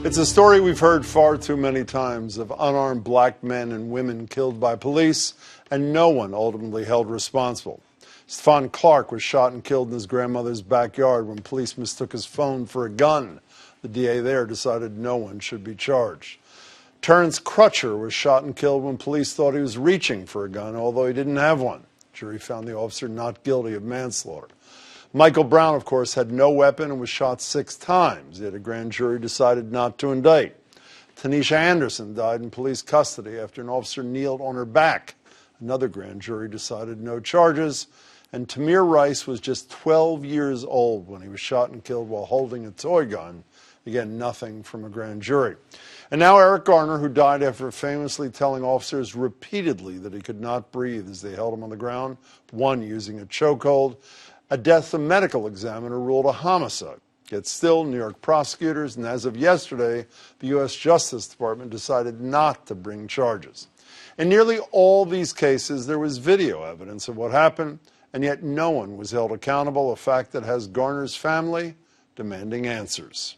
It's a story we've heard far too many times of unarmed black men and women killed by police, and no one ultimately held responsible. Stephon Clark was shot and killed in his grandmother's backyard when police mistook his phone for a gun. The DA there decided no one should be charged. Terrence Crutcher was shot and killed when police thought he was reaching for a gun, although he didn't have one. The jury found the officer not guilty of manslaughter. Michael Brown, of course, had no weapon and was shot 6 times, yet a grand jury decided not to indict. Tanisha Anderson died in police custody after an officer kneeled on her back. Another grand jury decided no charges. And Tamir Rice was just 12 years old when he was shot and killed while holding a toy gun. Again, nothing from a grand jury. And now Eric Garner, who died after famously telling officers repeatedly that he could not breathe as they held him on the ground, one using a chokehold. A death the medical examiner ruled a homicide. Yet still, New York prosecutors, and as of yesterday, the U.S. Justice Department decided not to bring charges. In nearly all these cases, there was video evidence of what happened, and yet no one was held accountable, a fact that has Garner's family demanding answers.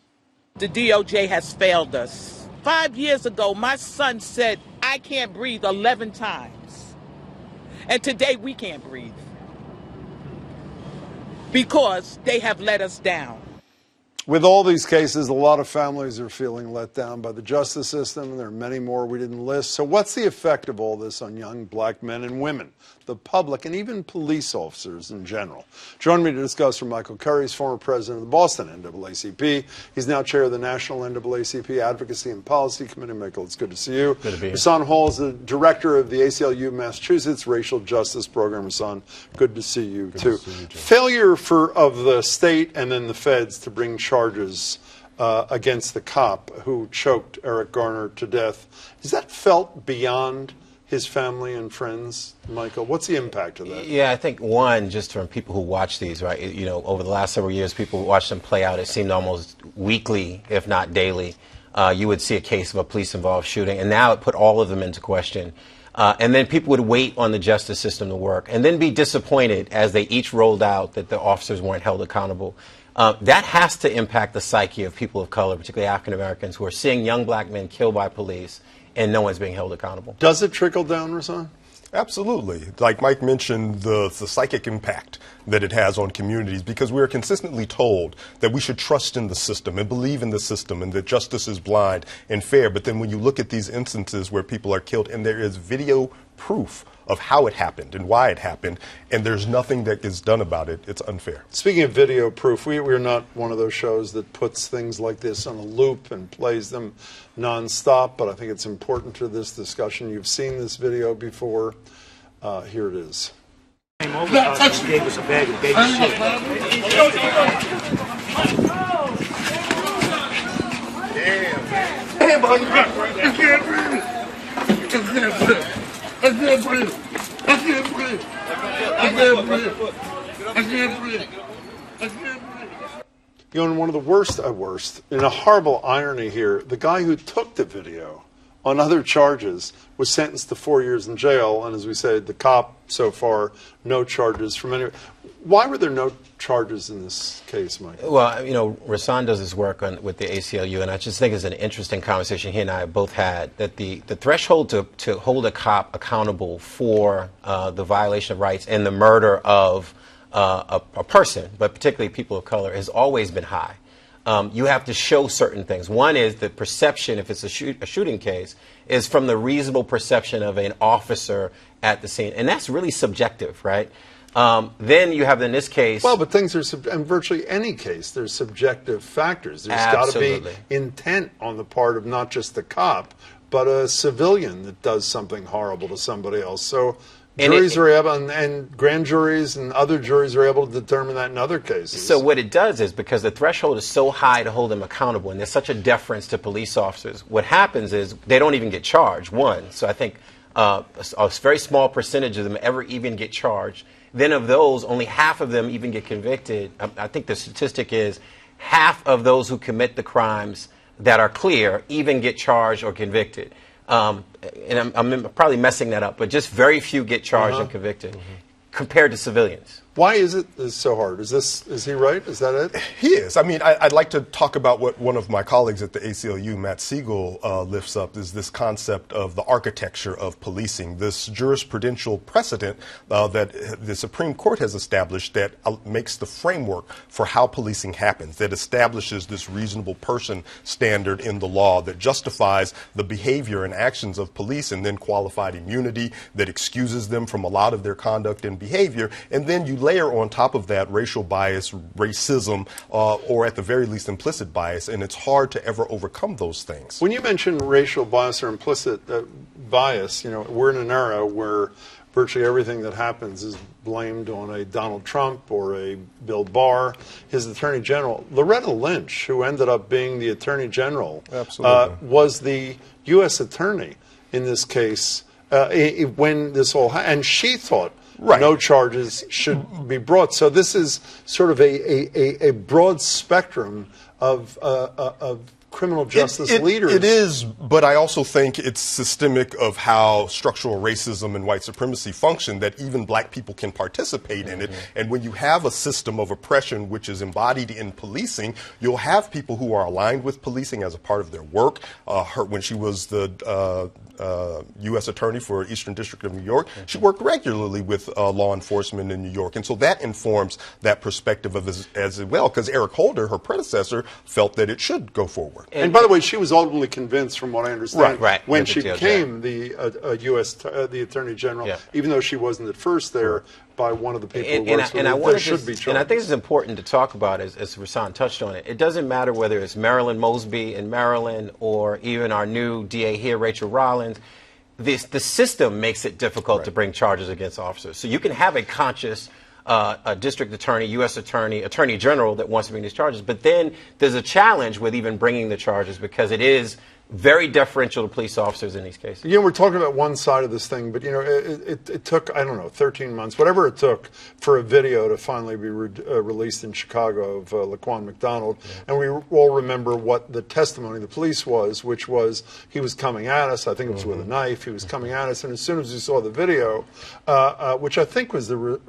The DOJ has failed us. 5 years ago, my son said, "I can't breathe" 11 times. And today we can't breathe. Because they have let us down. With all these cases, a lot of families are feeling let down by the justice system, and there are many more we didn't list. So what's the effect of all this on young black men and women, the public, and even police officers in general? Joining me to discuss are Michael Curry, he's former president of the Boston NAACP. He's now chair of the National NAACP Advocacy and Policy Committee. Michael, it's good to see you. Good to be here. Rahsaan Hall is the director of the ACLU of Massachusetts Racial Justice Program. Rahsaan, good to see you, too. Failure of the state and then the feds to bring charges against the cop who choked Eric Garner to death. Is that felt beyond his family and friends, Michael? What's the impact of that? Yeah, I think one, just from people who watch these, right, you know, over the last several years, people watch them play out. It seemed almost weekly, if not daily. You would see a case of a police-involved shooting, and now it put all of them into question. And then people would wait on the justice system to work, and then be disappointed as they each rolled out that the officers weren't held accountable. That has to impact the psyche of people of color, particularly African Americans, who are seeing young black men killed by police and no one's being held accountable. Does it trickle down, Rahsaan? Absolutely. Like Mike mentioned, the psychic impact that it has on communities, because we are consistently told that we should trust in the system and believe in the system and that justice is blind and fair. But then when you look at these instances where people are killed and there is video proof of how it happened and why it happened, and there's nothing that gets done about it, it's unfair. Speaking of video proof, we're not one of those shows that puts things like this on a loop and plays them nonstop, but I think it's important to this discussion. You've seen this video before. Here it is. Came over, gave us a bag of baby shit. Damn, buddy. I can't breathe. I can't breathe. I can't breathe. I can't breathe. I can't breathe. I can't breathe. I can't breathe. You know, and one of the worst, in a horrible irony here, the guy who took the video on other charges was sentenced to 4 years in jail, and as we said, the cop so far, no charges from anyone. Why were there no charges in this case, Mike? Well, you know, Rahsaan does his work with the ACLU, and I just think it's an interesting conversation he and I have both had, that the threshold to hold a cop accountable for the violation of rights and the murder of a person, but particularly people of color, has always been high. You have to show certain things. One is the perception, if it's a shooting case, is from the reasonable perception of an officer at the scene. And that's really subjective, right? Then you have in this case... Well, but things are, in virtually any case, there's subjective factors. There's got to be intent on the part of not just the cop, but a civilian that does something horrible to somebody else. So juries are able, and grand juries and other juries are able to determine that in other cases. So what it does is, because the threshold is so high to hold them accountable, and there's such a deference to police officers, what happens is they don't even get charged, one. So I think a very small percentage of them ever even get charged. Then of those, only half of them even get convicted. I think the statistic is half of those who commit the crimes that are clear even get charged or convicted. And I'm probably messing that up, but just very few get charged and convicted compared to civilians. Why is it so hard? Is he right? Is that it? He is. I mean, I'd like to talk about what one of my colleagues at the ACLU, Matt Siegel, lifts up, is this concept of the architecture of policing, this jurisprudential precedent that the Supreme Court has established that makes the framework for how policing happens, that establishes this reasonable person standard in the law that justifies the behavior and actions of police, and then qualified immunity that excuses them from a lot of their conduct and behavior. And then you layer on top of that racial bias, racism, or at the very least implicit bias, and it's hard to ever overcome those things. When you mention racial bias or implicit bias, you know, we're in an era where virtually everything that happens is blamed on a Donald Trump or a Bill Barr, his Attorney General. Loretta Lynch, who ended up being the Attorney General, was the U.S. Attorney in this case when this all happened, and she thought no charges should be brought. So this is sort of a broad spectrum of criminal justice leaders. It is, but I also think it's systemic of how structural racism and white supremacy function, that even black people can participate in it. And when you have a system of oppression which is embodied in policing, you'll have people who are aligned with policing as a part of their work. When she was the U.S. Attorney for Eastern District of New York, she worked regularly with law enforcement in New York. And so that informs that perspective of as well, because Eric Holder, her predecessor, felt that it should go forward. And by the way, she was ultimately convinced, from what I understand, when she became the the Attorney General, even though she wasn't at first there, by one of the people who works with her, there should be charges. And I think it's important to talk about, as Rahsaan touched on it, it doesn't matter whether it's Marilyn Mosby in Maryland or even our new DA here, Rachel Rollins. The system makes it difficult to bring charges against officers. So you can have a conscious a district attorney, U.S. attorney, attorney general that wants to bring these charges. But then there's a challenge with even bringing the charges, because it is very deferential to police officers in these cases. You know, we're talking about one side of this thing, but, you know, it took, I don't know, 13 months, whatever it took for a video to finally be released in Chicago of Laquan McDonald. And we all remember what the testimony of the police was, which was he was coming at us. I think it was with a knife. He was coming at us. And as soon as we saw the video, which I think was the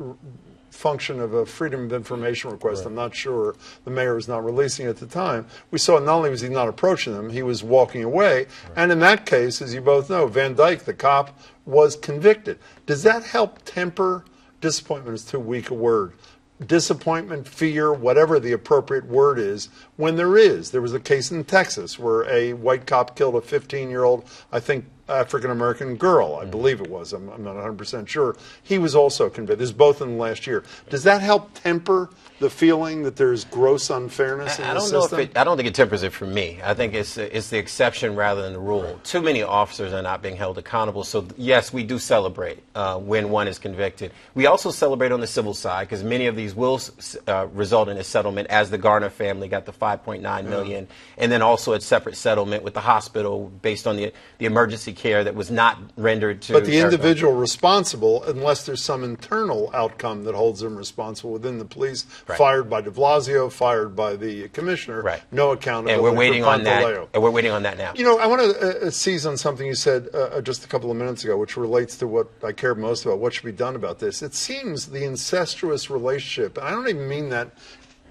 function of a Freedom of Information request. I'm not sure. The mayor was not releasing it at the time. We saw not only was he not approaching them, he was walking away. And in that case, as you both know, Van Dyke, the cop, was convicted. Does that help temper? Disappointment is too weak a word. Disappointment, fear, whatever the appropriate word is, when there was a case in Texas where a white cop killed a 15-year-old, I think, African-American girl, I believe it was. I'm not 100% sure. He was also convicted. This is both in the last year. Does that help temper the feeling that there's gross unfairness in the system? I don't think it tempers it for me. I think it's the exception rather than the rule. Too many officers are not being held accountable. So yes, we do celebrate when one is convicted. We also celebrate on the civil side, because many of these will result in a settlement, as the Garner family got the $5.9 million, and then also a separate settlement with the hospital based on the emergency care that was not rendered to. But the individual responsible, unless there's some internal outcome that holds them responsible within the police, fired by de Blasio, fired by the commissioner, no accountability. And we're waiting on that. And we're waiting on that now. You know, I want to seize on something you said just a couple of minutes ago, which relates to what I care most about. What should be done about this? It seems the incestuous relationship, and I don't even mean that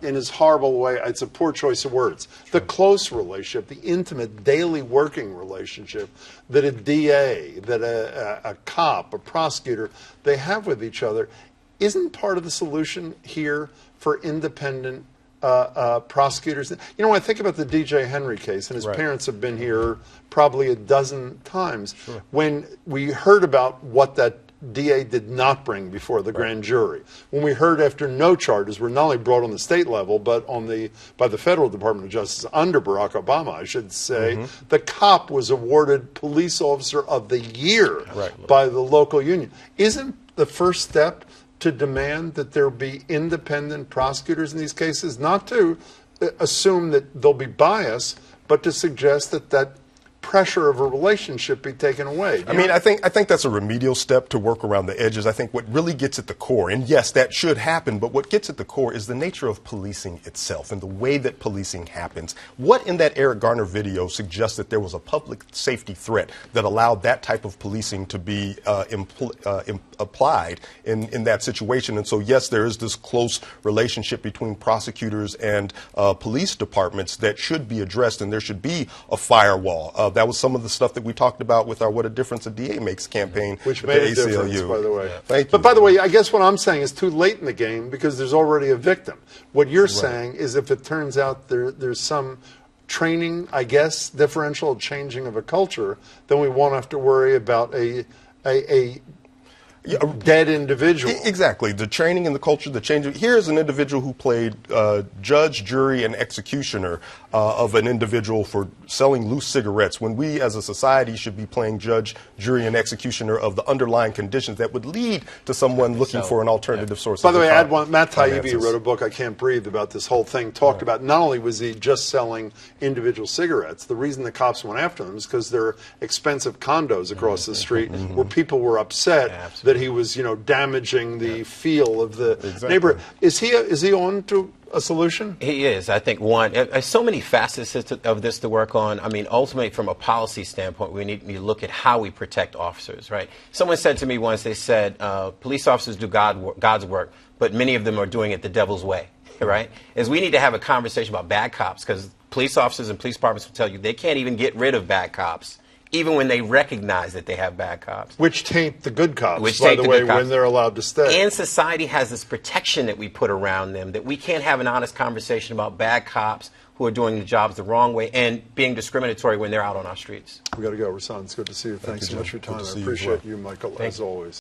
in his horrible way, it's a poor choice of words. The close relationship, the intimate daily working relationship that a DA, that a cop, a prosecutor, they have with each other, isn't part of the solution here for independent prosecutors. You know, when I think about the DJ Henry case, and his parents have been here probably a dozen times, when we heard about what that DA did not bring before the grand jury, when we heard after no charges were not only brought on the state level, but on by the federal Department of Justice under Barack Obama, I should say, the cop was awarded Police Officer of the Year by the local union. Isn't the first step to demand that there be independent prosecutors in these cases, not to assume that there'll be bias, but to suggest that pressure of a relationship be taken away. I mean, I think that's a remedial step to work around the edges. I think what really gets at the core, and yes, that should happen, but what gets at the core is the nature of policing itself and the way that policing happens. What in that Eric Garner video suggests that there was a public safety threat that allowed that type of policing to be applied in that situation? And so, yes, there is this close relationship between prosecutors and police departments that should be addressed, and there should be a firewall. That was some of the stuff that we talked about with our What a Difference a DA Makes campaign. Which with made the a ACLU. difference, by the way. Yeah. Thank you. But by the way, I guess what I'm saying is too late in the game because there's already a victim. What you're saying is if it turns out there's some training, I guess, differential changing of a culture, then we won't have to worry about a dead individual. Exactly. The training and the culture, the change. Here's an individual who played judge, jury, and executioner of an individual for selling loose cigarettes, when we as a society should be playing judge, jury, and executioner of the underlying conditions that would lead to someone looking for an alternative source By of the way, income. Matt Taibbi wrote a book, I Can't Breathe, about this whole thing, talked about not only was he just selling individual cigarettes, the reason the cops went after them is because there are expensive condos across the street where people were upset that he was, damaging the feel of the neighborhood. Is he on to a solution? He is. I think one. There's so many facets of this to work on. I mean, ultimately, from a policy standpoint, we need to look at how we protect officers, right? Someone said to me once, they said, police officers do God's work, but many of them are doing it the devil's way, right? Is we need to have a conversation about bad cops, because police officers and police departments will tell you they can't even get rid of bad cops, even when they recognize that they have bad cops. Which taint the good cops, by the way, when they're allowed to stay. And society has this protection that we put around them, that we can't have an honest conversation about bad cops who are doing the jobs the wrong way and being discriminatory when they're out on our streets. We got to go. Rahsaan, it's good to see you. Thanks so much for your time. I appreciate you, Michael, as always.